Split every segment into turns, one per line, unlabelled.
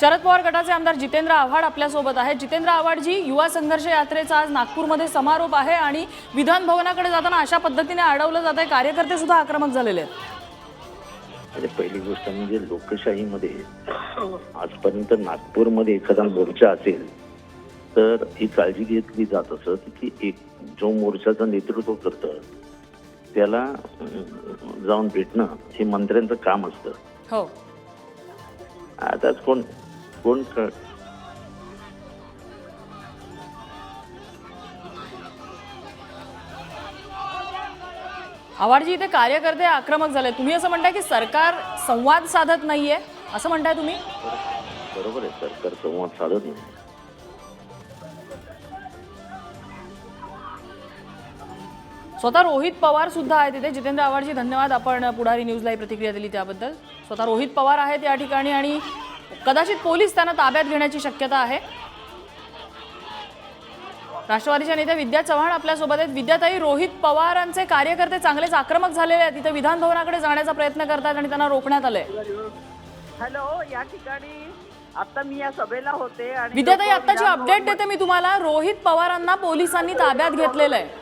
शरद पवार गटाचे आमदार जितेंद्र आव्हाड आपल्यासोबत आहेत। जितेंद्र आव्हाडजी, युवा संघर्ष यात्रेचा आज नागपूरमध्ये समारोप आहे आणि विधान भवनाकडे जाताना अशा पद्धतीने अडवलं जात आहे, कार्यकर्ते सुद्धा आक्रमक झालेले आहेत।
पहिली गोष्ट म्हणजे लोकशाहीमध्ये आजपर्यंत नागपूरमध्ये एखादा मोर्चा असेल तर ही काळजी घेतली जात असत की एक जो मोर्चाचं नेतृत्व करतं त्याला जाऊन भेटणं हे मंत्र्यांचं काम असतं।
हो,
आता कोण कोण
आव्हाडजी, इथे कार्यकर्ते आक्रमक झाले। तुम्ही असं म्हणताय की सरकार संवाद साधत नाहीये, असं म्हणताय तुम्ही?
बरोबर आहे, सरकार संवाद साधत नाही।
स्वतः रोहित पवार सुद्धा आहेत तिथे। जितेंद्र आव्हाडजी, धन्यवाद, आपण पुढारी न्यूजला प्रतिक्रिया दिली त्याबद्दल। स्वतः रोहित पवार आहेत या ठिकाणी आणि कदाचित पोलीस त्यांना ताब्यात घेण्याची शक्यता आहे। राष्ट्रवादीच्या नेत्या विद्या चव्हाण आपल्यासोबत आहेत। विद्याताई, रोहित पवारांचे कार्यकर्ते चांगलेच आक्रमक झालेले आहेत, तिथे विधान भवनाकडे जाण्याचा प्रयत्न करतात आणि त्यांना रोखण्यात आलंय।
हॅलो, या ठिकाणी आता मी या सभेला होते आणि
विद्याताई, आताची अपडेट देते मी तुम्हाला, रोहित पवारांना पोलिसांनी ताब्यात घेतलेलं आहे।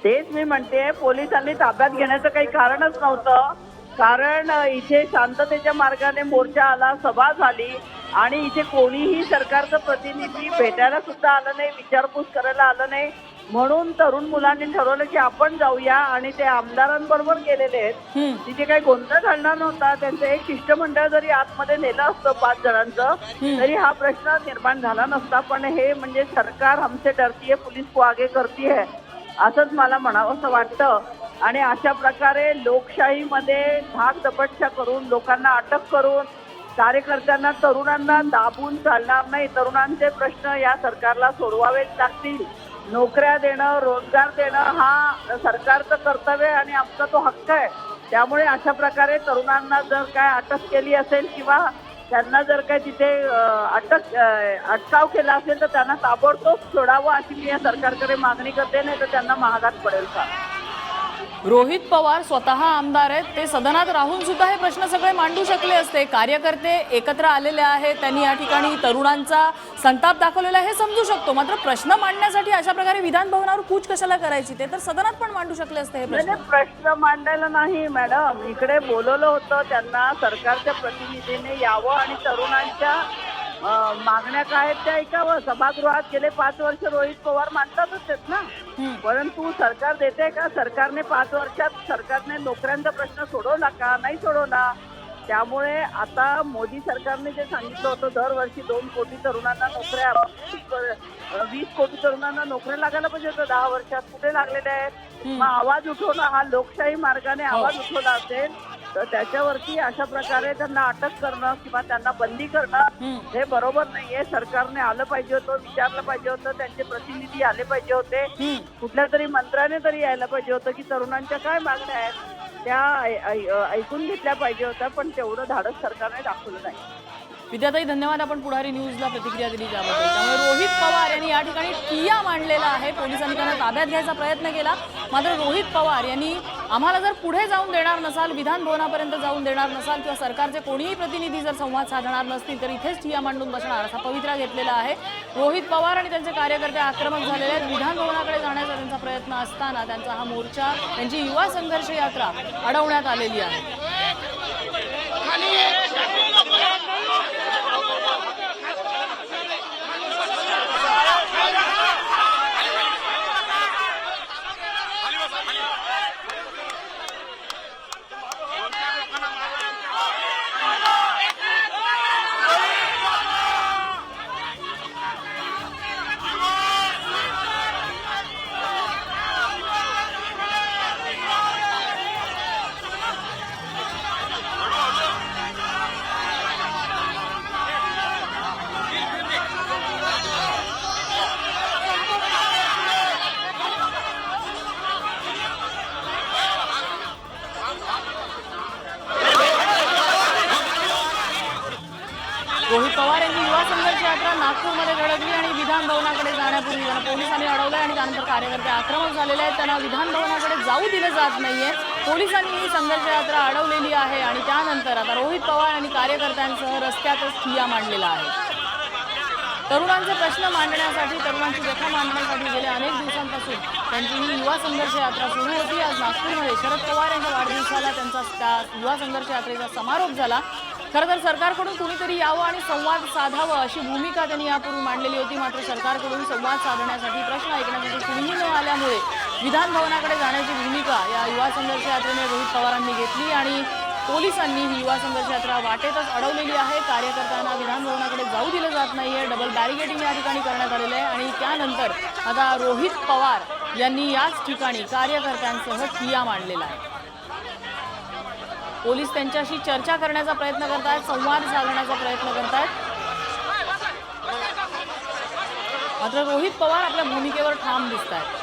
तेच मी म्हणते, पोलिसांनी ताब्यात घेण्याचं काही कारणच नव्हतं, कारण इथे शांततेच्या मार्गाने मोर्चा आला, सभा झाली आणि इथे कोणीही सरकारचं प्रतिनिधी भेटायला सुद्धा आलं नाही, विचारपूस करायला आलं नाही, म्हणून तरुण मुलांनी ठरवलं की आपण जाऊया आणि ते आमदारांबरोबर गेलेले आहेत। तिथे काही गोंधळ घालणार नव्हता, त्यांचं एक शिष्टमंडळ जरी आतमध्ये नेलं असतं 5 जणांचं तरी हा प्रश्न निर्माण झाला नसता। पण हे म्हणजे सरकार हमसे डरती है, पुलिस को आगे करती है, असंच मला म्हणावं असं वाटतं। आणि अशा प्रकारे लोकशाहीमध्ये धाकदपटशा करून, लोकांना अटक करून, कार्यकर्त्यांना, तरुणांना दाबून चालणार नाही। तरुणांचे प्रश्न या सरकारला सोडवावेच लागतील। नोकऱ्या देणं, रोजगार देणं हा सरकारचं कर्तव्य आणि आमचा तो हक्क आहे। त्यामुळे अशा प्रकारे तरुणांना जर काय अटक केली असेल किंवा त्यांना जर काय तिथे अटकाव केला असेल तर त्यांना ताबडतोब सोडावं अशी मी या सरकारकडे मागणी करते, नाही तर त्यांना महागात पडेल का।
रोहित पवार स्वतः आमदार आहेत, ते सदनात राहून सुद्धा हे प्रश्न सगळे मांडू शकले असते। कार्यकर्ते एकत्र आलेले आहेत, त्यांनी या ठिकाणी तरुणांचा संताप दाखवलेला आहे, हे समजू शकतो, मात्र प्रश्न मांडण्यासाठी अशा प्रकारे विधान भवनावर कूच कशाला करायची? ते तर सदनात पण मांडू शकले असते हे प्रश्न।
प्रश्न मांडायला नाही मॅडम, इकडे बोलवलं होतं त्यांना, सरकारच्या प्रतिनिधीने यावं आणि तरुणांच्या मागण्या काय आहेत त्या ऐकावं। सभागृहात गेले 5 वर्ष रोहित पवार मांडतातच आहेत ना, परंतु सरकार देते का? सरकारने 5 वर्षात सरकारने नोकऱ्यांचा प्रश्न सोडवला का? नाही सोडवला। त्यामुळे आता मोदी सरकारने जे सांगितलं होतं दरवर्षी 2 कोटी तरुणांना नोकऱ्या, 20 कोटी तरुणांना नोकऱ्या लागायला पाहिजे होतं 10 वर्षात, कुठे लागलेले आहेत? मग आवाज उठवणं, हा लोकशाही मार्गाने आवाज उठवला असेल तर त्याच्यावरती अशा प्रकारे त्यांना अटक करणं किंवा त्यांना बंदी करणं हे बरोबर नाहीये। सरकारने आलं पाहिजे होतं, विचारलं पाहिजे होतं, त्यांचे प्रतिनिधी आले पाहिजे होते, कुठल्या तरी मंत्र्याने तरी यायला पाहिजे होतं की तरुणांच्या काय मागण्या आहेत त्या ऐकून घेतल्या पाहिजे होत्या, पण तेवढं धाडस सरकारने दाखवलं नाही।
विद्याताई, धन्यवाद, आपण पुढारी न्यूजला प्रतिक्रिया दिली त्याबद्दल। त्यामुळे रोहित पवार यांनी या ठिकाणी ठिय्या मांडलेला आहे, पोलिसांनी त्यांना ताब्यात घ्यायचा प्रयत्न केला, मात्र रोहित पवार यांनी आम्हाला जर पुढे जाऊन देणार नसाल, विधान भवनापर्यंत जाऊन देणार नसाल किंवा सरकारचे कोणीही प्रतिनिधी जर संवाद साधणार नसतील तर इथेच ठिय्या मांडून बसणार असा पवित्रा घेतलेला आहे। रोहित पवार आणि त्यांचे कार्यकर्ते आक्रमक झालेले आहेत। विधान भवनाकडे जाण्याचा त्यांचा प्रयत्न असताना त्यांचा हा मोर्चा, त्यांची युवा संघर्ष यात्रा अडवण्यात आलेली आहे। रोहित पवार यांची युवा संघर्ष यात्रा नागपूरमध्ये धडकली आणि विधान भवनाकडे जाण्यापूर्वी त्यांना पोलिसांनी अडवलं आणि त्यानंतर कार्यकर्ते आक्रमक झालेले आहेत, त्यांना विधान भवनाकडे जाऊ दिले जात नाहीये। पोलिसांनी ही संघर्ष यात्रा अडवलेली आहे आणि त्यानंतर आता रोहित पवार आणि कार्यकर्त्यांसह रस्त्यातच ठिय्या मांडलेला आहे। तरुणांचे प्रश्न मांडण्यासाठी, तरुणांची व्यथा मांडण्यासाठी गेल्या अनेक दिवसांपासून त्यांची ही युवा संघर्ष यात्रा सुरू होती। आज नागपूरमध्ये शरद पवार यांच्या वाढदिवसाला त्यांचा युवा संघर्ष यात्रेचा समारोप झाला। खरं तर सरकारकडून कुणीतरी यावं आणि संवाद साधावं अशी भूमिका त्यांनी यापूर्वी मांडलेली होती। मात्र सरकारकडून संवाद साधण्यासाठी, प्रश्न ऐकण्यासाठी कुणीही न आल्यामुळे विधान भवनाकडे जाण्याची भूमिका या युवा संघर्ष यात्रेने रोहित पवारांनी घेतली आणि पोलिसांनी ही युवा संघर्ष यात्रा वाटेतच अडवलेली आहे। कार्यकर्त्यांना विधान भवनाकडे जाऊ दिलं जात नाहीये, डबल बॅरिगेडिंग या ठिकाणी करण्यात आलेलं आहे आणि त्यानंतर आता रोहित पवार यांनी याच ठिकाणी कार्यकर्त्यांसह ठिय्या मांडलेला आहे। पोलीस त्यांच्याशी चर्चा करण्याचा प्रयत्न करतायत, संवाद साधण्याचा प्रयत्न करतायत, मात्र रोहित पवार आपल्या भूमिकेवर ठाम दिसतायत।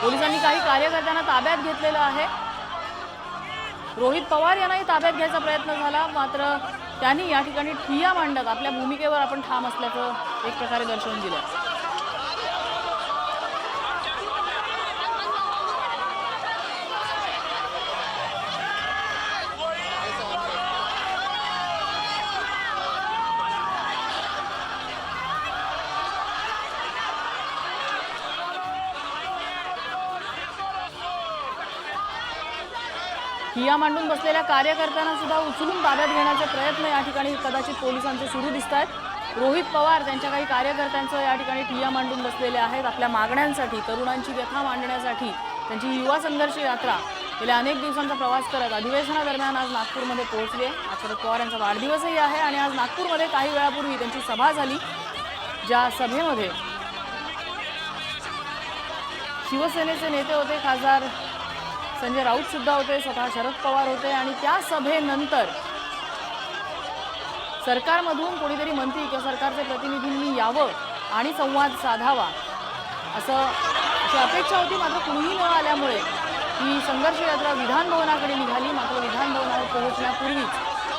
पोलिसांनी काही कार्यकर्त्यांना ताब्यात घेतलेलं आहे। रोहित पवार यांनाही ताब्यात घ्यायचा प्रयत्न झाला, मात्र त्यांनी या ठिकाणी ठिय्या मांडत आपल्या भूमिकेवर आपण ठाम असल्याचं एक प्रकारे दर्शवून दिलं। ठिय्या मांडून बसलेल्या कार्यकर्त्यांना सुद्धा उचलून ताब्यात घेण्याचे प्रयत्न या ठिकाणी कदाचित पोलिसांचे सुरू दिसत आहेत। रोहित पवार त्यांच्या काही कार्यकर्त्यांचं या ठिकाणी ठिय्या मांडून बसलेले आहेत आपल्या मागण्यांसाठी, तरुणांची व्यथा मांडण्यासाठी। त्यांची युवा संघर्ष यात्रा गेल्या अनेक दिवसांचा प्रवास करत अधिवेशनादरम्यान आज नागपूरमध्ये पोहोचले। आज शरद पवार यांचा वाढदिवसही आहे आणि आज नागपूरमध्ये काही वेळापूर्वी त्यांची सभा झाली, ज्या सभेमध्ये शिवसेनेचे नेते होते, खासदार संजय राऊत सुद्धा होते, स्वतः शरद पवार होते आणि त्या सभेनंतर सरकारमधून कोणीतरी मंत्री किंवा सरकारचे प्रतिनिधींनी यावं आणि संवाद साधावा अशी अपेक्षा होती। मात्र कुणीही न आल्यामुळे ही संघर्ष यात्रा विधान भवनाकडे निघाली, मात्र विधान भवनावर पोहोचण्यापूर्वीच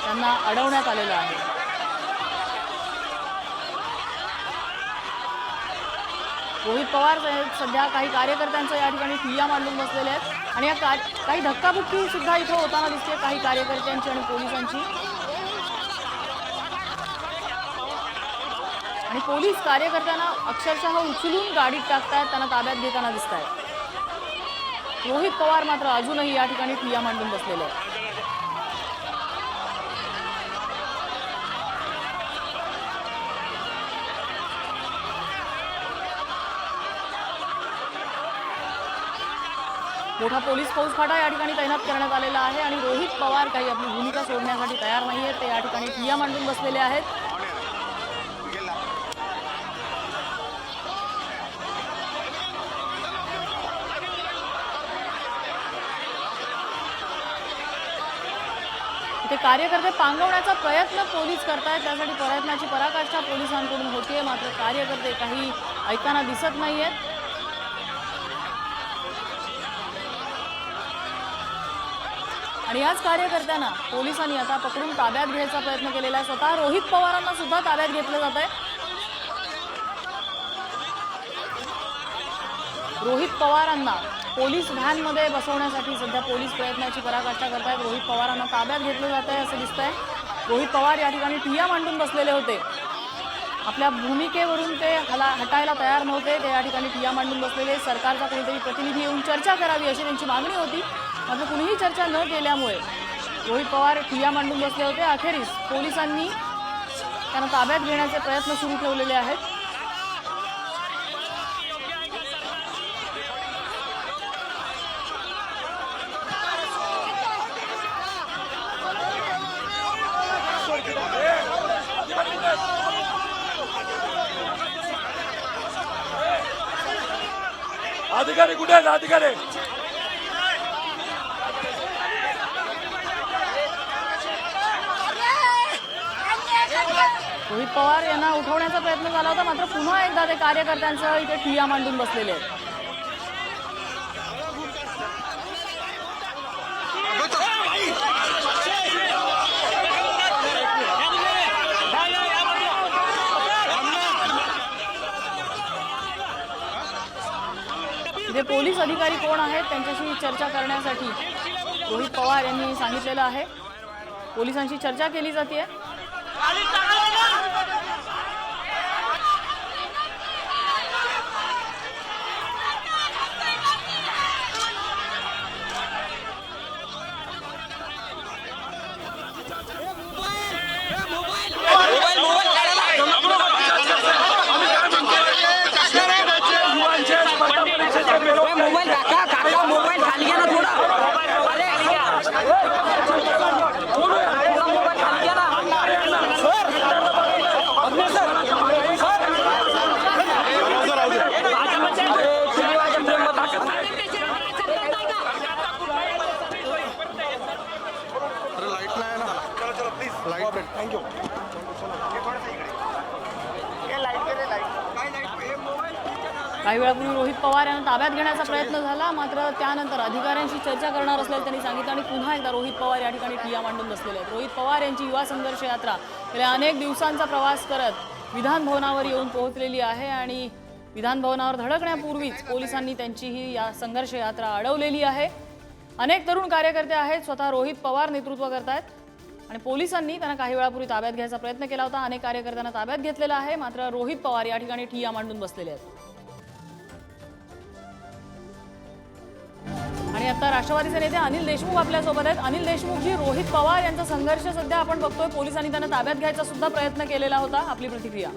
त्यांना अडवण्यात आलेलं आहे। रोहित पवार सध्या काही कार्यकर्त्यांचं या ठिकाणी ठिय्या मांडून बसलेले आहेत आणि या काही धक्काबुक्की सुद्धा इथं होताना दिसते, काही कार्यकर्त्यांची आणि पोलिसांची। आणि पोलीस कार्यकर्त्यांना अक्षरशः उचलून गाडीत टाकतायत, त्यांना ताब्यात घेताना दिसत आहेत। रोहित पवार मात्र अजूनही या ठिकाणी ठिय्या मांडून बसलेले आहेत। मोठा पोलीस फौजफाटा या ठिकाणी तैनात करण्यात आलेला आहे आणि रोहित पवार काही आपली भूमिका सोडण्यासाठी तयार नाहीये, ते या ठिकाणी ठिय्या मांडून बसलेले आहेत। ते कार्यकर्ते पांगवण्याचा प्रयत्न पोलीस करतायत, त्यासाठी प्रयत्नाची पराकाष्ठा पोलिसांकडून होतीये, मात्र कार्यकर्ते काही ऐकताना दिसत नाहीयेत। आणि याच कार्यकर्त्यांना पोलिसांनी आता पकडून ताब्यात घ्यायचा प्रयत्न केलेला आहे। स्वतः रोहित पवारांना सुद्धा ताब्यात घेतलं जात आहे। रोहित पवारांना पोलीस व्हॅनमध्ये बसवण्यासाठी सध्या पोलीस प्रयत्नाची पराकाष्ठा करतायत। रोहित पवारांना ताब्यात घेतलं जात आहे असं दिसतंय। रोहित पवार या ठिकाणी ठिय्या मांडून बसलेले होते, आपल्या भूमिकेवरून ते हटायला तयार नव्हते, ते या ठिकाणी ठिय्या मांडून बसलेले। सरकारचा कोणीतरी प्रतिनिधी येऊन चर्चा करावी अशी त्यांची मागणी होती, मात्र कुणीही चर्चा न केल्यामुळे रोहित पवार ठिय्या मांडून बसले होते। अखेरीस पोलिसांनी त्यांना ताब्यात घेण्याचे प्रयत्न सुरू ठेवलेले आहेत।
अधिकारी कुठे आहेत? अधिकारी
रोहित पवार यांना उठवण्याचा प्रयत्न झाला होता, मात्र पुन्हा एकदा ते कार्यकर्त्यांसह इथे ठिय्या मांडून बसलेले आहेत। पोलीस अधिकारी कोण आहेत त्यांच्याशी चर्चा करण्यासाठी रोहित पवार यांनी सांगितलेलं आहे. पोलिसांशी चर्चा केली जाते.
मोबाईल काका मोबाईल खाली घ्या ना थोडा. अरे मोबाईल खाली घ्या
काही वेळापूर्वी रोहित पवार यांना ताब्यात घेण्याचा प्रयत्न झाला, मात्र त्यानंतर अधिकाऱ्यांशी चर्चा करणार असल्याचं त्यांनी सांगितलं आणि पुन्हा एकदा रोहित पवार या ठिकाणी ठिय्या मांडून बसलेले आहेत. रोहित पवार यांची युवा संघर्ष यात्रा गेल्या अनेक दिवसांचा प्रवास करत विधान भवनावर येऊन पोहोचलेली आहे आणि विधान भवनावर धडकण्यापूर्वीच पोलिसांनी त्यांची ही या संघर्ष यात्रा अडवलेली आहे. अनेक तरुण कार्यकर्ते आहेत, स्वतः रोहित पवार नेतृत्व करतायत आणि पोलिसांनी त्यांना काही वेळापूर्वी ताब्यात घ्यायचा प्रयत्न केला होता. अनेक कार्यकर्त्यांना ताब्यात घेतलेला आहे, मात्र रोहित पवार या ठिकाणी ठिय्या मांडून बसलेले आहेत. आणि आता राष्ट्रवादीचे नेते अनिल देशमुख आपल्यासोबत आहेत. अनिल देशमुख जी, रोहित पवार यांचा संघर्ष सध्या आपण बघतोय, पोलिसांनी त्यांना ताब्यात घ्यायचा सुद्धा प्रयत्न केलेला होता. आपली प्रतिक्रिया?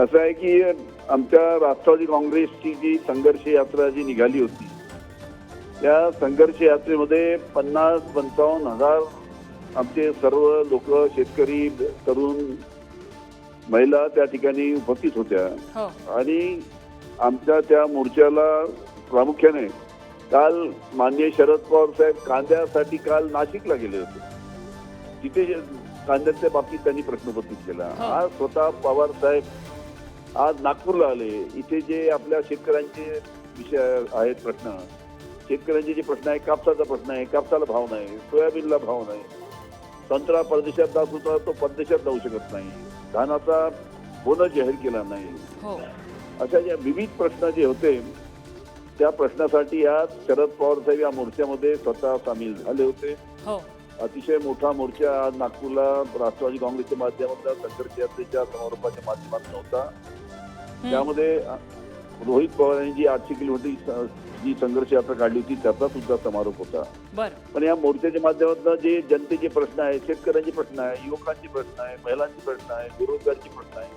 असं आहे की आमच्या राष्ट्रवादी काँग्रेसची जी संघर्ष यात्रा जी निघाली होती, त्या संघर्ष यात्रेमध्ये 50-55 हजार आमचे सर्व लोक, शेतकरी, तरुण, महिला त्या ठिकाणी उपस्थित होत्या.
हो.
आणि आमच्या त्या मोर्चाला प्रामुख्याने काल माननीय शरद पवार साहेब कांद्यासाठी काल नाशिकला गेले होते. तिथे कांद्याच्या बाबतीत त्यांनी प्रश्न उपस्थित केला. आज स्वतः पवार साहेब आज नागपूरला आले. इथे जे आपल्या शेतकऱ्यांचे विषय आहेत, प्रश्न, शेतकऱ्यांचे जे प्रश्न आहे, कापसाचा प्रश्न आहे, कापसाला भाव नाही, सोयाबीनला भाव नाही, संत्रा परदेशात जात होता तो परदेशात जाऊ शकत नाही, धानाचा बोनस जाहीर केला नाही.
हो.
अशा ज्या विविध प्रश्न जे होते त्या प्रश्नासाठी आज शरद पवार साहेब या मोर्चामध्ये स्वतः सामील झाले होते.
हो.
अतिशय मोठा मोर्चा आज नागपूरला राष्ट्रवादी काँग्रेसच्या माध्यमातून संघर्ष यात्रेच्या समारोपाच्या माध्यमातून होता. त्यामध्ये रोहित पवार यांनी जी 800 किलोमीटर जी संघर्ष यात्रा काढली होती त्याचा सुद्धा समारोप होता. पण या मोर्चाच्या माध्यमातून जे जनतेचे प्रश्न आहे, शेतकऱ्यांचे प्रश्न आहे, युवकांचे प्रश्न आहे, महिलांचे प्रश्न आहे, बेरोजगारीचे प्रश्न आहे,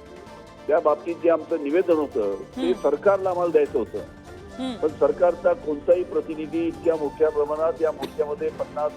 त्या बाबतीत जे आमचं निवेदन होतं ते सरकारला आम्हाला द्यायचं होतं. पण सरकारचा कोणताही प्रतिनिधी इतक्या मोठ्या प्रमाणात या मोर्चामध्ये 50